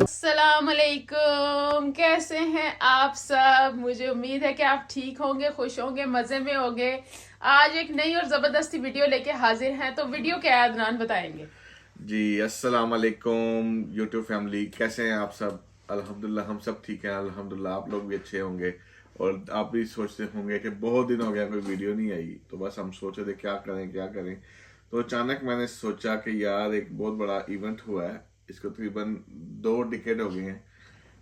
अस्सलामुअलैकुम, कैसे हैं आप सब। मुझे उम्मीद है कि आप ठीक होंगे, खुश होंगे, मजे में होंगे। आज एक नई और जबरदस्ती वीडियो लेके हाजिर हैं। तो वीडियो क्या है अदनान बताएंगे। जी अस्सलाम वालेकुम यूट्यूब फैमिली, कैसे हैं आप सब। अल्हम्दुलिल्लाह हम सब ठीक हैं। अल्हम्दुलिल्लाह आप लोग भी अच्छे होंगे। और आप भी सोचते होंगे कि बहुत दिन हो गया कोई वीडियो नहीं आई, तो बस हम सोचे थे क्या करें क्या करें। तो अचानक मैंने सोचा कि यार एक बहुत बड़ा इवेंट हुआ है। इसको तकरीबन 2 डिकेड हो गए हैं,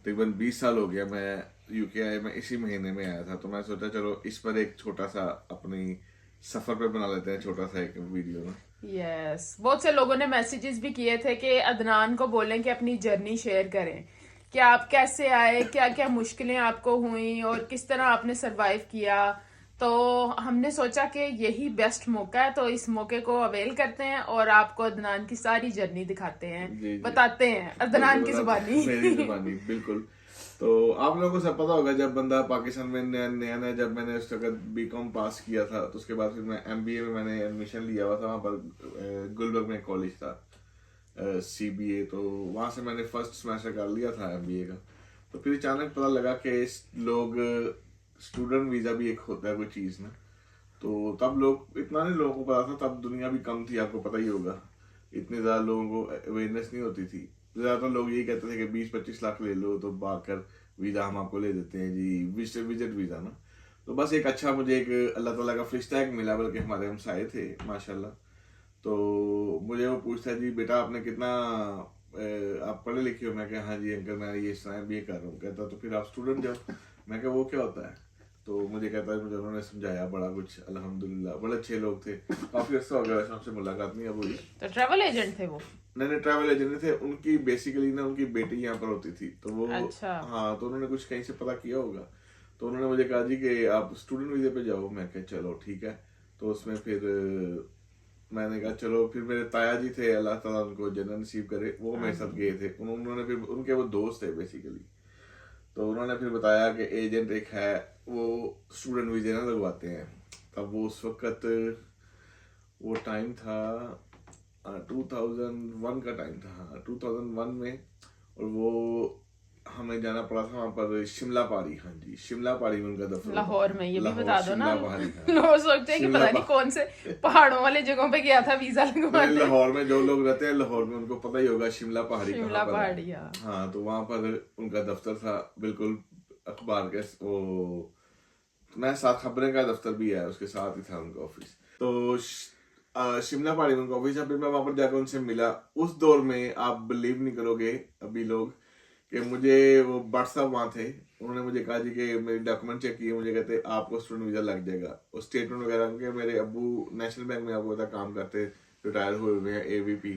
तकरीबन 20 साल हो गया मैं यूके आए। मैं इसी महीने में आया था, तो मैं सोचा चलो इस पर एक छोटा सा अपनी सफर पे बना लेते हैं छोटा सा एक वीडियो ना। यस, बहुत से लोगों ने मैसेजेस भी किए थे कि अदनान को बोलें कि अपनी जर्नी शेयर करें कि आप कैसे आए, क्या क्या मुश्किलें आपको हुई और किस तरह आपने सरवाइव किया। तो हमने सोचा कि यही बेस्ट मौका है, तो इस मौके को अवेल करते हैं और आपको अदनान की सारी जर्नी दिखाते हैं, जी जी, बताते हैं बिल्कुल अदनान की बताते जुबानी। मेरी जुबानी बिल्कुल। तो आप लोगों को सब पता होगा, जब बंदा पाकिस्तान में नया नया नया, जब मैंने उस वक्त बीकॉम पास किया था, तो उसके बाद फिर मैं एमबीए में मैंने एडमिशन लिया हुआ था। वहाँ पर गुलबर्ग में कॉलेज था, सीबीए। तो वहाँ से मैंने फर्स्ट सेमेस्टर कर लिया था एमबीए का। तो फिर अचानक पता लगा कि लोग स्टूडेंट वीज़ा भी एक होता है कोई चीज़ ना। तो तब लोग इतना नहीं, लोगों को पता था, तब दुनिया भी कम थी, आपको पता ही होगा। इतने ज़्यादा लोगों को अवेयरनेस नहीं होती थी। ज़्यादातर लोग यही कहते थे कि 20-25 लाख ले लो तो भागकर वीज़ा हम आपको ले देते हैं जी, विजिट वीज़ा ना। तो बस एक अच्छा मुझे एक अल्लाह ताला का फरिश्ता एक मिला, बल्कि हमारे हमसाए थे माशाल्लाह। तो मुझे वो पूछता है जी बेटा आपने कितना आप पढ़े लिखे हो। मैं कहा हाँ जी अंकल मैं ये BA कर रहा हूँ। कहता तो फिर आप स्टूडेंट जाओ। मैं कहा वो क्या होता है। तो मुझे कहता है, मुझे उन्होंने समझाया बड़ा कुछ। अल्हम्दुलिल्लाह बड़े अच्छे लोग थे। काफी अर्सा हो गया वैसे हमसे मुलाकात नहीं अब हुई। तो ट्रेवल एजेंट थे वो। नए ट्रैवल एजेंट थे। उनकी बेसिकली ना उनकी बेटी यहाँ पर होती थी, तो वो अच्छा। हाँ, तो उन्होंने कुछ कहीं से पता किया होगा। तो उन्होंने मुझे कहा जी कि आप स्टूडेंट वीजे पे जाओ। मैं कहा चलो ठीक है। तो उसमें फिर मैंने कहा चलो। फिर मेरे ताया जी थे, अल्लाह ताला उनको जन्नत नसीब करे, वो मेरे साथ गए थे। उन्होंने फिर उनके वो दोस्त थे बेसिकली। तो उन्होंने फिर बताया कि एजेंट एक है, वो स्टूडेंट वीजे ना लगवाते हैं। तब वो उस वक्त वो टाइम था 2001 का टाइम था। हाँ 2001 में। और वो हमें जाना पड़ा था वहाँ पर शिमला पहाड़ी। हाँ जी शिमला पहाड़ी में उनका दफ्तर होता लाहौर था। में, ये भी लाहौर बता दो ना। शिमला पहाड़ी, हाँ लोग सोचते हैं कि शिमला पता नहीं कौन से पहाड़ों वाले जगहों पे गया था वीजा नहीं, लगवाने। लाहौर में जो लोग रहते हैं लाहौर में उनको पता ही होगा शिमला पहाड़ी कहाँ शिमला पर है। पहाड़िया। हाँ तो वहाँ पर उनका दफ्तर था बिल्कुल। अखबार के वो मैं साथ खबरें का दफ्तर भी है, उसके साथ ही था उनका ऑफिस। तो शिमला पहाड़ी में उनका ऑफिस है। फिर मैं वहां पर जाकर उनसे मिला। उस दौर में आप बिलीव नहीं करोगे अभी लोग कि मुझे वो बट साहब वहाँ थे। उन्होंने मुझे कहा जी कि मेरे डॉक्यूमेंट चेक किए, मुझे कहते आपको स्टूडेंट वीजा लग जाएगा। और स्टेटमेंट वगैरह के मेरे अब्बू नेशनल बैंक में आपको पता काम करते, रिटायर हुए हुए हैं AVP।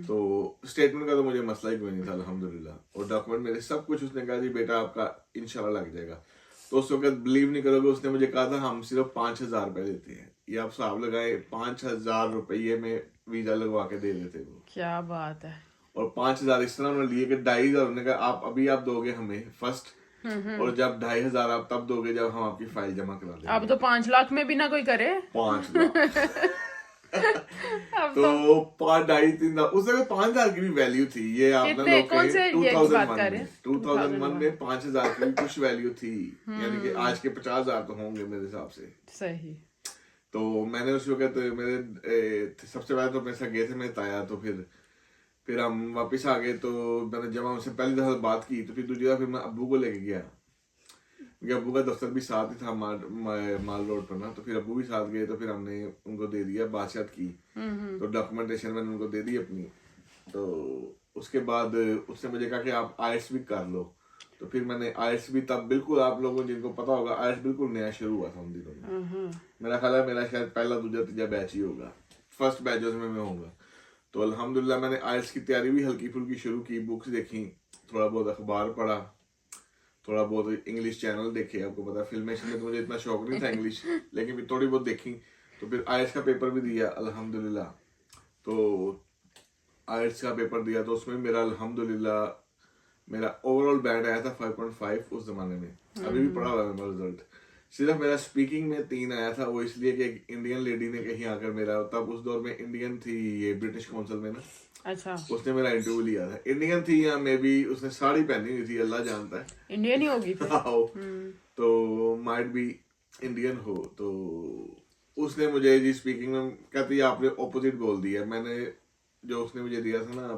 तो स्टेटमेंट का तो मुझे मसला ही कोई नहीं था अल्हम्दुलिल्लाह। और डॉक्यूमेंट मेरे सब कुछ, उसने कहा जी बेटा आपका इंशाल्लाह लग जाएगा। तो उस वक्त बिलीव नहीं करोगे, उसने मुझे कहा था हम सिर्फ 5,000 रुपये देते हैं। ये आप हिसाब लगाए, 5,000 रुपये में वीजा लगवा के दे देते वो। क्या बात है। और 5,000 इस तरह उन्होंने लिए कि 2,500 उन्होंने कहा आप अभी आप दोगे हमें फर्स्ट, और जब 2,500 आप तब दोगे जब हम आपकी फाइल जमा करा अब देंगे। तो 5 लाख में भी ना कोई करे। 5 लाख। अब तो तो 5 2.5 3 उस समय 5,000 की भी वैल्यू थी। ये आप ना कितने, लोग कौन कहें से ईयर की बात 2001 कर रहे में हैं। 2001 में 2001। 5,000 की भी कुछ वैल्यू थी। यानी कि आज के 50,000 तो होंगे मेरे हिसाब से। सही। तो मैंने उस वक्त मेरे सबसे पहले तो मेरे साथ गए थे मेरे ताया। तो फिर हम वापस आ गए। तो मैंने जब उनसे पहली दफा बात की, तो फिर दूसरी बार फिर मैं अब्बू को लेके गया, क्योंकि अब्बू का दफ्तर भी साथ ही था माल रोड पर ना। तो फिर अब्बू भी साथ गए। तो फिर हमने उनको दे दिया, बातचीत की। तो डॉक्यूमेंटेशन मैंने उनको दे दी अपनी। तो उसके बाद उसने मुझे कहा कि आप आईएल्स भी कर लो। तो फिर मैंने आईएल्स भी, तब बिल्कुल आप लोगों जिनको पता होगा आईएल्स बिल्कुल नया शुरू हुआ था उन दिनों में। मेरा ख्याल है मेरा शायद पहला दूसरा तीसरा बैच ही होगा, फर्स्ट बैच में मैं होऊंगा। तो अल्हम्दुलिल्लाह मैंने आईएल्स की तैयारी भी हल्की फुल्की शुरू की, बुक्स देखी, थोड़ा बहुत अखबार पढ़ा, थोड़ा बहुत इंग्लिश चैनल देखे। आपको पता है फिल्मेशन में तो मुझे इतना शौक नहीं था इंग्लिश, लेकिन फिर थोड़ी बहुत देखी। तो फिर आईएल्स का पेपर भी दिया अल्हम्दुलिल्लाह। तो आईएल्स का पेपर दिया तो उसमें मेरा अल्हम्दुलिल्लाह मेरा ओवरऑल बैंड आया था 5.5 उस जमाने में। अभी भी पड़ा हुआ है मेरा रिजल्ट। सिर्फ मेरा स्पीकिंग में 3 आया था, वो इसलिए कि एक इंडियन लेडी ने कहीं आकर मेरा, तब उस दौर में इंडियन थी ये ब्रिटिश काउंसिल में ना, अच्छा, उसने मेरा इंटरव्यू लिया था। इंडियन थी या मे बी उसने साड़ी पहनी हुई थी, अल्लाह जानता है। इंडियन ही होगी फिर। आओ, तो माइट बी इंडियन हो। तो उसने मुझे जी स्पीकिंग में कहती है आपने ऑपोजिट बोल दिया। मैंने जो उसने मुझे दिया था ना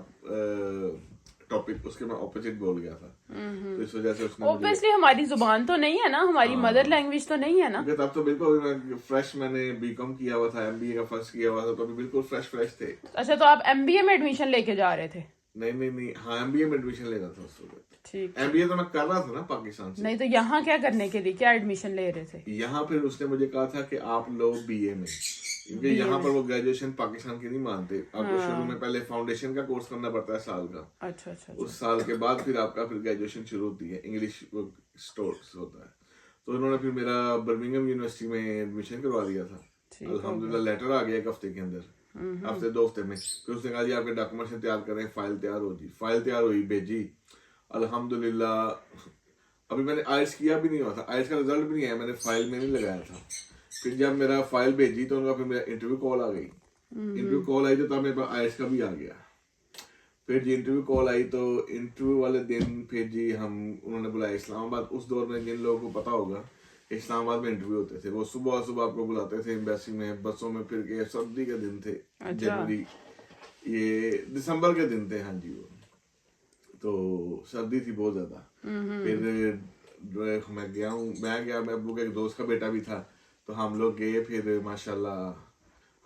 टॉपिक, उसके मैं ऑपोजिट बोल गया था। तो इस वजह से उसने मुझे, ऑब्वियसली हमारी जुबान तो नहीं है ना, हमारी मदर लैंग्वेज तो नहीं है ना। क्योंकि तब तो बिल्कुल मैं फ्रेश, मैंने बीकॉम किया हुआ था, एमबीए का फर्स्ट किया हुआ था, तो अभी बिल्कुल फ्रेश थे। अच्छा, तो आप एमबीए में एडमिशन लेके जा रहे थे? नहीं, हाँ एमबीए में एडमिशन लेना था उस वक्त। ठीक। एमबीए तो मैं कर रहा था ना पाकिस्तान से। नहीं तो यहाँ क्या करने के लिए, क्या एडमिशन ले रहे थे? यहाँ फिर उसने मुझे कहा था कि आप लो बीए में, क्योंकि यहाँ पर वो ग्रेजुएशन पाकिस्तान की नहीं मानते। आपको शुरू में पहले फाउंडेशन का कोर्स करना पड़ता है साल का। अच्छा। उस साल के बाद फिर आपका फिर ग्रेजुएशन शुरू होती है, इंग्लिश स्टोर्स होता है। तो उन्होंने फिर मेरा बर्मिंघम यूनिवर्सिटी में एडमिशन करवा दिया था। अल्हम्दुलिल्लाह लेटर आ गया एक हफ्ते के अंदर, हफ्ते 2 हफ्ते में। फिर उसने कहा जी आपके डॉक्यूमेंट्स तैयार करें, फाइल तैयार हो जी। फाइल तैयार हुई, भेजी, अल्हम्दुलिल्लाह। अभी मैंने आइल्स किया भी नहीं हुआ था, आइल्स का रिजल्ट भी नहीं आया, मैंने फाइल में नहीं लगाया था। फिर जब मेरा फाइल भेजी तो उनका फिर मेरा इंटरव्यू कॉल आ गई। इंटरव्यू कॉल आई तो तब मेरे पास आइल्स का भी आ गया। फिर जी इंटरव्यू कॉल आई तो इंटरव्यू वाले दिन फिर जी उन्होंने बुलाया इस्लामाबाद। उस दौर में जिन लोगों को पता होगा, इस्लामाबाद में इंटरव्यू होते थे। वो सुबह सुबह आपको बुलाते थे एम्बेसी में, बसों में फिर के। सर्दी के दिन थे, जनवरी, ये दिसंबर के दिन थे, हाँ जी। वो तो सर्दी थी बहुत ज्यादा। फिर मैं गया, मैं अब्बू के एक दोस्त का बेटा भी था, तो हम लोग गए। फिर माशाल्लाह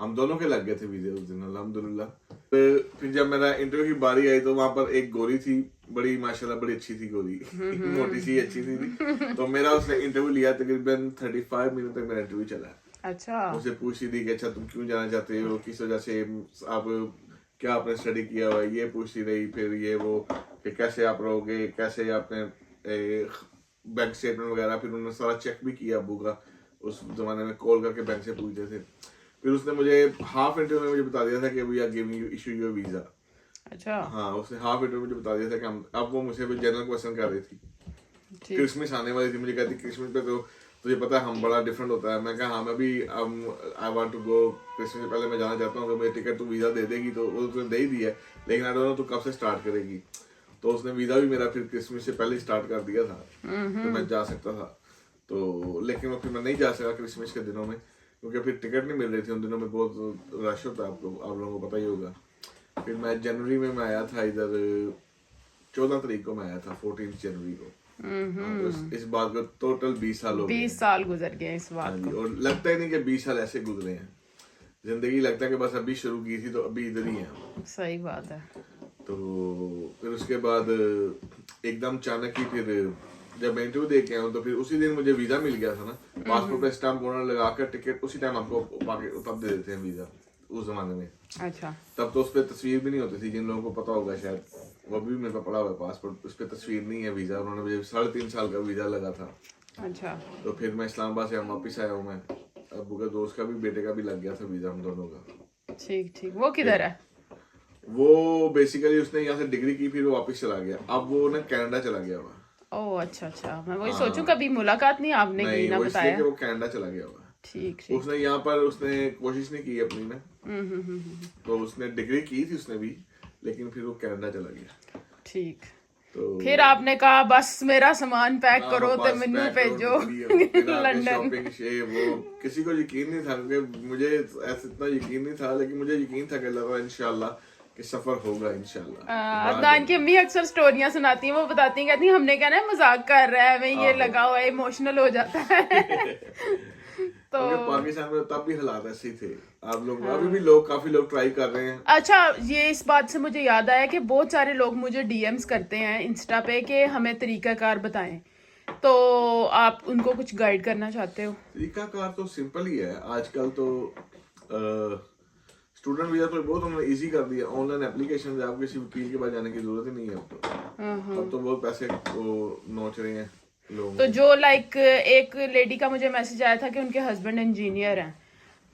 हम दोनों के लग गए थे वीजे उस दिन, अल्हम्दुलिल्लाह। फिर जब मेरा इंटरव्यू की बारी आई तो वहां पर एक गोरी थी, बड़ी माशाल्लाह बड़ी अच्छी थी गोरी, मोटी सी अच्छी थी। तो मेरा उसने इंटरव्यू लिया, तकरीबन 35 मिनट तक मेरा इंटरव्यू चला। अच्छा, मुझे पूछ रही थी कि अच्छा तुम क्यों जाना चाहते हो, किस वजह से, आप क्या आपने स्टडी किया हुआ है, ये पूछती रही। फिर ये वो कि कैसे आप रहोगे, कैसे आपने बैंक स्टेटमेंट वगैरह। फिर उन्होंने सारा चेक भी किया अब्बू का, उस जमाने में कॉल करके बैंक से पूछते थे। फिर उसने मुझे हाफ इंटरव्यू में मुझे बता दिया था कि we are giving you, issue your visa. अच्छा, हाँ, उसने हाफ इंटरव्यू में मुझे बता दिया था कि हम, अब वो मुझे जनरल क्वेश्चन कर रही थी। क्रिसमस आने वाली थी, मुझे कहती क्रिसमस पे तो तुझे पता है हम बड़ा डिफरेंट होता है। मैं कहा हाँ, मैं भी I want to go, Christmas से पहले मैं जाना चाहता हूँ। मुझे टिकट तू वीजा दे देगी, तो वो उसने दे ही दिया, लेकिन आई डोंट नो तू कब से स्टार्ट करेगी। तो उसने वीजा भी मेरा फिर क्रिसमस से पहले स्टार्ट कर दिया था, तो मैं जा सकता था। तो लेकिन फिर मैं नहीं जा सका क्रिसमस के दिनों में, क्योंकि फिर टिकट नहीं मिल रही थी उन दिनों में, बहुत रश होता है, आप लोगों को पता ही होगा। फिर मैं जनवरी में मैं आया था इधर, 14 तारीख को मैं आया था, 14 जनवरी को। तो इस बात को टोटल 20 साल हो गए। 20 साल गुजर गए इस बात को। और लगता ही नहीं कि 20 साल ऐसे गुजरे हैं। जिंदगी लगता है कि बस अभी शुरू की थी, तो अभी इधर ही है। सही बात है। तो फिर उसके बाद एकदम अचानक ही फिर जब मैं इंटरव्यू दे के आया तो फिर उसी दिन मुझे वीजा मिल गया था ना। पासपोर्ट पे स्टैम्प उन्होंने लगाकर टिकट उसी टाइम आपको तब दे देते हैं वीजा, उस जमाने में। अच्छा, तब तो उस पर तस्वीर भी नहीं होती थी, जिन लोगों को पता होगा शायद, वो भी मेरे पास पड़ा हुआ है पासपोर्ट, उस पर तस्वीर नहीं है वीजा। उन्होंने मुझे 3.5 साल का वीजा लगा था। अच्छा, तो फिर मैं इस्लामाबाद से वापस आया हूँ। मैं अब्बू के दोस्त का भी, बेटे का भी लग गया था वीजा, हम दोनों का। ठीक। वो किधर है? वो बेसिकली उसने यहाँ से डिग्री की, फिर वो वापस चला गया। अब वो ना कनाडा चला गया हुआ। ओह, अच्छा। मैं वही सोचूं कभी मुलाकात नहीं आपने की, ना वो इसलिए बताया। कि वो कनाडा चला गया हुआ। ठीक। उसने यहाँ पर उसने कोशिश नहीं की अपनी ना। तो उसने डिग्री की थी उसने भी, लेकिन फिर वो कनाडा चला गया। ठीक। तो फिर आपने कहा बस मेरा सामान पैक करो ते मैनू भेजो लंदन। शॉपिंग से वो किसी को यकीन नहीं था, क्योंकि मुझे ऐसा इतना यकीन नहीं था, लेकिन मुझे यकीन था कि अल्लाह इंशाल्लाह कि सफर होगा इंशाल्लाह। अदनान की अम्मी अक्सर स्टोरियां सुनाती हैं, वो बताती हैं, कहती हैं हमने कहना है मजाक कर रहा है, मैं ये लगा हुआ है, इमोशनल हो जाता है। तो पाकिस्तान में तब भी हालात ऐसे ही थे। आप लोग अभी भी काफी लोग ट्राई कर रहे हैं। अच्छा, ये इस बात से मुझे याद आया कि बहुत सारे लोग मुझे डीएम्स करते हैं इंस्टा पे कि हमें तरीकाकार बताएं, तो आप उनको कुछ गाइड करना चाहते हो? तरीकाकार तो सिंपल ही है। आजकल तो स्टूडेंट वीजा तो बहुत उन्होंने इजी कर दिया, ऑनलाइन एप्लीकेशन है, आपको किसी वकील के पास जाने की जरूरत ही नहीं है अब तो बहुत पैसे नोच रहे हैं लोग। तो जो लाइक एक लेडी का मुझे मैसेज आया था कि उनके हस्बैंड इंजीनियर हैं,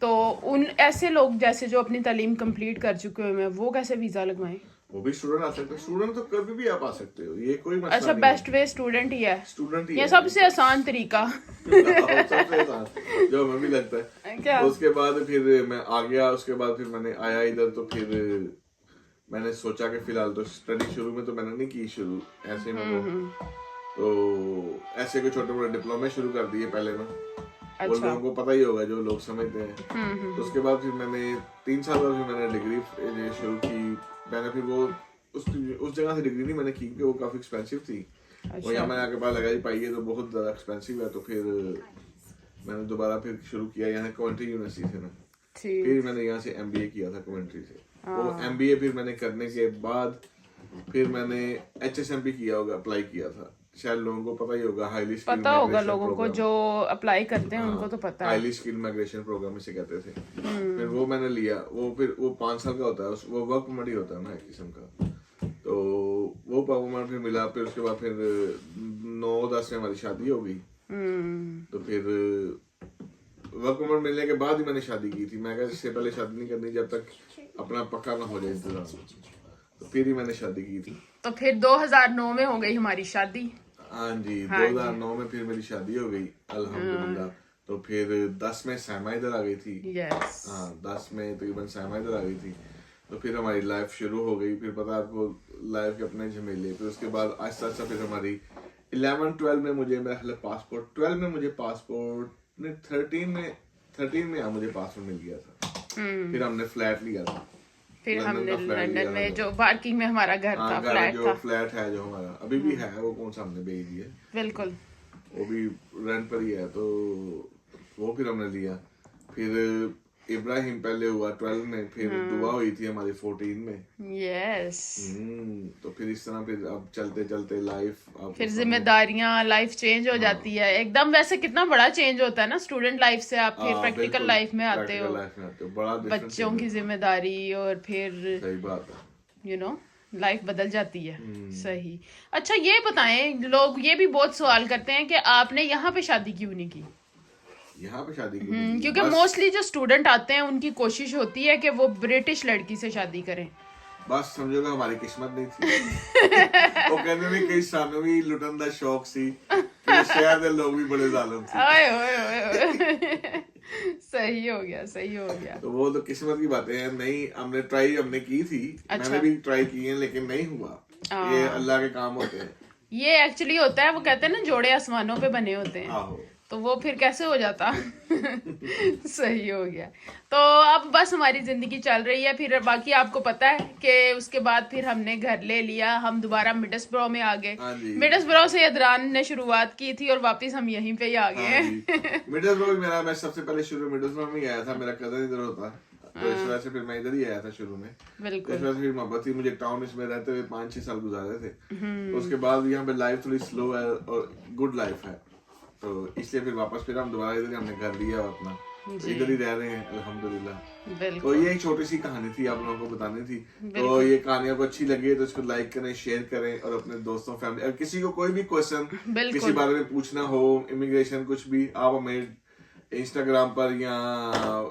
तो उन ऐसे लोग जैसे जो अपनी तालीम कंप्लीट कर चुके हुए हैं वो कैसे वीजा लगवाएं? वो भी स्टूडेंट आ सकते हैं, स्टूडेंट तो कभी भी आप आ सकते हो, ये कोई मसला अच्छा, नहीं बेस्ट वे स्टूडेंट ही है, है, स्टूडेंट ही ये है सबसे आसान तरीका। सबसे आसान, जो हमें भी लगता है। क्या? उसके बाद फिर मैं आ गया, उसके बाद फिर मैंने आया इधर, तो फिर मैंने सोचा कि फिलहाल तो स्टडी शुरू में तो मैंने नहीं की शुरू ऐसे में, तो ऐसे कोई छोटे मोटे डिप्लोमे शुरू कर दिए पहले में। वो अच्छा। लोगों को पता ही होगा जो लोग समझते हैं। तो उसके बाद फिर मैंने 3 साल बाद फिर मैंने डिग्री शुरू की। मैंने फिर वो उस जगह से डिग्री नहीं मैंने की क्योंकि वो काफी एक्सपेंसिव थी। अच्छा। वो यहाँ मैंने आके पता लगा ही पाई है तो बहुत ज्यादा एक्सपेंसिव है, तो फिर मैंने दोबारा फिर शुरू किया यहाँ कॉन्ट्री यूनिवर्सिटी से। ठीक। फिर मैंने यहाँ से एमबीए किया था कमेंट्री से। वो एमबीए फिर मैंने करने के बाद फिर मैंने एचएसएमपी किया होगा, अप्लाई किया था, शायद लोगों को पता ही होगा, हाईली स्किल्ड पता होगा माइग्रेशन लोगों को, प्रोग्राम। जो अप्लाई करते हैं उनको तो पता है। हाईली स्किल्ड माइग्रेशन प्रोग्राम इसे कहते थे। फिर वो मैंने लिया, वो 5 साल का होता है, वो वर्क परमिट ही होता है ना एक किस्म का। तो वो परमिट फिर मिला, फिर उसके बाद फिर 9-10 में हमारी शादी हो गई। तो फिर वर्क परमिट मिलने के बाद ही मैंने शादी की थी। मैं कहा इससे पहले शादी नहीं करनी जब तक अपना पक्का ना हो जाए इंतजाम, तो फिर ही मैंने शादी की थी। तो फिर 2009 में हो गई हमारी शादी। हाँ जी, 2009 में फिर मेरी शादी हो गई अल्हम्दुलिल्लाह। तो फिर 10 में सैमा इधर आ गई थी। यस। हाँ, 10 में तकरीबन सैमा इधर आ गई थी। तो फिर हमारी लाइफ शुरू हो गई। फिर पता आपको लाइफ के अपने झमेले। फिर उसके बाद आहिस्ता आहिस्ता फिर हमारी 11-12 में मुझे मेरा ख्याल पासपोर्ट, 12 में मुझे पासपोर्ट नहीं, 13 में मुझे पासपोर्ट मिल गया था। फिर हमने फ्लैट लिया था। फिर लंदन हमने का फ्लैट लंदन लिया में था। जो पार्किंग में हमारा घर था, घर फ्लैट जो था। फ्लैट है जो हमारा अभी भी है, वो कौन सा हमने बेच दिया, बिल्कुल। वो भी रेंट पर ही है। तो वो फिर हमने लिया। फिर इब्राहिम पहले हुआ 12 में, फिर दुआ हुई थी हमारी 14 में। यस। तो फिर इस तरह फिर अब चलते चलते लाइफ, फिर जिम्मेदारियां, लाइफ चेंज हो जाती है एकदम। वैसे कितना बड़ा चेंज होता है ना स्टूडेंट लाइफ से आप फिर प्रैक्टिकल लाइफ में आते हो, बड़ा बच्चों की जिम्मेदारी, और फिर सही बात है, यू नो लाइफ बदल जाती है। सही। अच्छा ये बताएं, लोग ये भी बहुत सवाल करते हैं कि आपने यहाँ पे शादी क्यों नहीं की? यहाँ पे शादी क्यों नहीं की? क्योंकि मोस्टली जो स्टूडेंट आते हैं उनकी कोशिश होती है कि वो ब्रिटिश लड़की से शादी करें। बस समझो कि हमारी किस्मत नहीं थी। वो कहते भी कई सानू भी लुटन दा शौक सी, कि शहर दे लोग भी बड़े जालिम थे। ओए ओए ओए। सही हो गया, सही हो गया। तो वो तो किस्मत की बातें हैं। नहीं, हमने की थी। अच्छा। मैंने भी ट्राई की है लेकिन नहीं हुआ। ये अल्लाह के काम होते हैं। ये एक्चुअली होता है, वो कहते हैं ना जोड़े आसमानों पे बने होते हैं, आहो। तो वो फिर कैसे हो जाता। सही हो गया। तो अब बस हमारी जिंदगी चल रही है। फिर बाकी आपको पता है कि उसके बाद फिर हमने घर ले लिया, हम दोबारा मिडलस्ब्रो में आ गए। हाँ जी। मिडलस्ब्रो से अदरान ने शुरुआत की थी और वापस हम यहीं पे ही आ गए हैं। मिडलस्ब्रो मैं सबसे पहले शुरू मिडलस्ब्रो में ही आया था। मेरा कजन इधर होता, तो इस वजह से फिर मैं इधर ही आया था शुरू में। बिल्कुल। इस वजह से फिर मोहब्बत थी मुझे। टाउन इसमें रहते हुए 5-6 साल गुजारे थे। तो उसके बाद यहाँ पे लाइफ थोड़ी स्लो है और गुड लाइफ है, तो इसलिए फिर वापस फिर हम दोबारा इधर हमने घर लिया अपना, तो इधर ही रह रहे हैं अल्हम्दुलिल्लाह। तो ये एक छोटी सी कहानी थी आप लोगों को बतानी थी। तो ये कहानी आपको अच्छी लगी तो इसको लाइक करें, शेयर करें, और अपने दोस्तों फैमिली, अगर किसी को कोई भी क्वेश्चन किसी बारे में पूछना हो, इमिग्रेशन कुछ भी, आप हमें इंस्टाग्राम पर या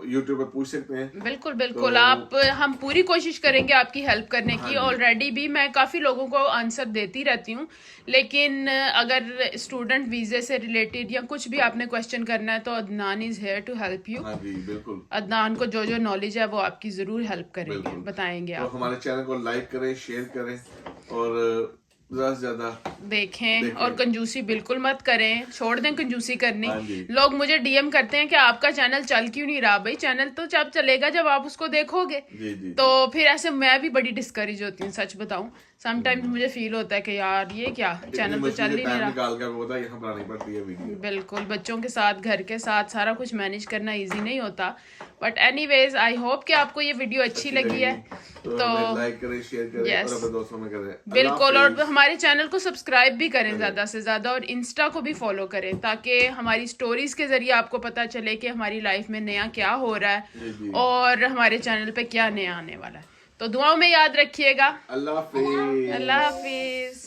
यूट्यूब पर पूछ सकते हैं। बिल्कुल बिल्कुल। आप हम पूरी कोशिश करेंगे आपकी हेल्प करने की। ऑलरेडी भी मैं काफ़ी लोगों को आंसर देती रहती हूँ, लेकिन अगर स्टूडेंट वीजे से रिलेटेड या कुछ भी आपने क्वेश्चन करना है तो Adnan is here to help you. हाँ जी बिल्कुल। अदनान को जो जो नॉलेज है वो आपकी ज़रूर हेल्प करेंगे, बताएंगे तो आप। हमारे चैनल को लाइक करें, शेयर करें, और ज्यादा से ज्यादा देखें और कंजूसी बिल्कुल मत करें, छोड़ दें कंजूसी करनी। हाँ जी। लोग मुझे डीएम करते हैं कि आपका चैनल चल क्यों नहीं रहा। भाई चैनल तो जब चलेगा जब आप उसको देखोगे। जी जी। तो फिर ऐसे मैं भी बड़ी डिस्करेज होती हूँ, सच बताऊं। समटाइम्स मुझे फील होता है कि यार ये क्या, चैनल तो चल ही नहीं रहा। निकाल के आपको पता है यहाँ बनानी पड़ती है वीडियो। बिल्कुल, बच्चों के साथ, घर के साथ सारा कुछ मैनेज करना इजी नहीं होता। बट एनीवेज आई होप कि आपको ये वीडियो अच्छी लगी है। तो लाइक करें, शेयर करें, और अपने दोस्तों में करें। बिल्कुल, और हमारे चैनल को सब्सक्राइब भी करें ज्यादा से ज्यादा, और इंस्टा को भी फॉलो करें, ताकि हमारी स्टोरीज के जरिए आपको पता चले कि हमारी लाइफ में नया क्या हो रहा है और हमारे चैनल पे क्या नया आने वाला है। तो दुआओं में याद रखिएगा। अल्लाह हाफिज। अल्लाह हाफिज।